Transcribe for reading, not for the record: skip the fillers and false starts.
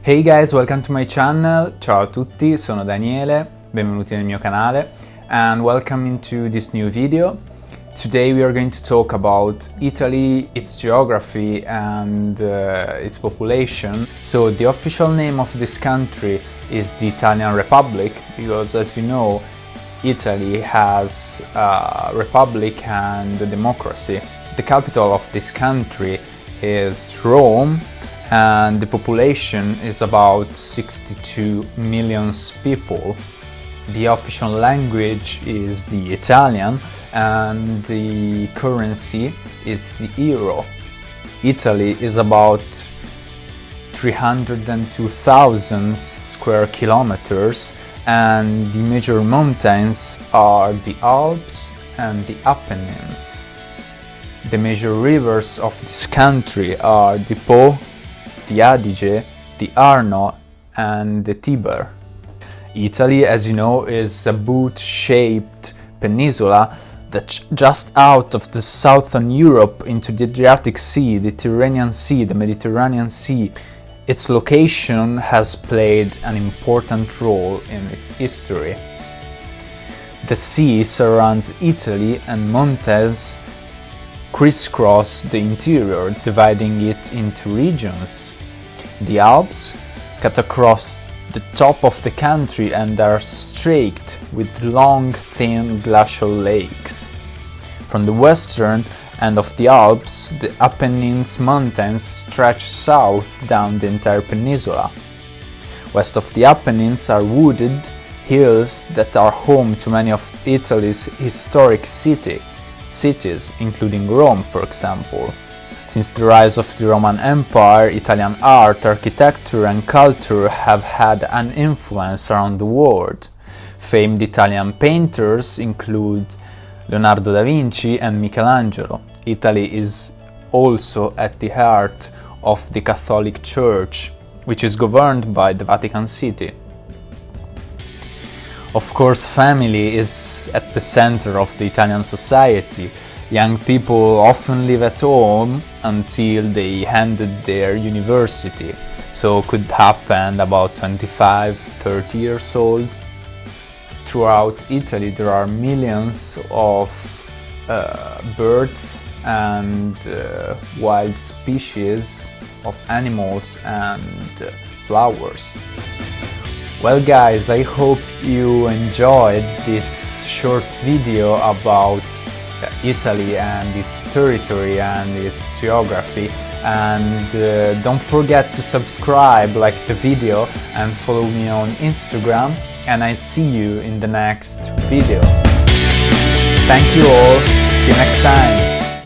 Hey guys, welcome to my channel. Ciao a tutti, sono Daniele, benvenuti nel mio canale and welcome into this new video. Today we are going to talk about Italy, its geography and its population. So the official name of this country is the Italian Republic because, as you know, Italy has a republic and a democracy. The capital of this country is Rome and the population is about 62 million people. The official language is the Italian and the currency is the euro. Italy is about 302,000 square kilometers and the major mountains are the Alps and the Apennines. The major rivers of this country are the Po, the Adige, the Arno and the Tiber. Italy, as you know, is a boot-shaped peninsula that's just out of the southern Europe into the Adriatic Sea, the Tyrrhenian Sea, the Mediterranean Sea. Its location has played an important role in its history. The sea surrounds Italy and mountains crisscross the interior, dividing it into regions. The Alps cut across the top of the country and are streaked with long, thin glacial lakes. From the western end of the Alps, the Apennines mountains stretch south down the entire peninsula. West of the Apennines are wooded hills that are home to many of Italy's historic cities, including Rome, for example. Since the rise of the Roman Empire, Italian art, architecture and culture have had an influence around the world. Famed Italian painters include Leonardo da Vinci and Michelangelo. Italy is also at the heart of the Catholic Church, which is governed by the Vatican City. Of course, family is at the center of the Italian society. Young people often live at home until they ended their university, so could happen about 25-30 years old. Throughout Italy there are millions of birds and wild species of animals and flowers. Well guys, I hope you enjoyed this short video about Italy and its territory and its geography, and don't forget to subscribe, like the video and follow me on Instagram, and I see you in the next video. Thank you all, see you next time.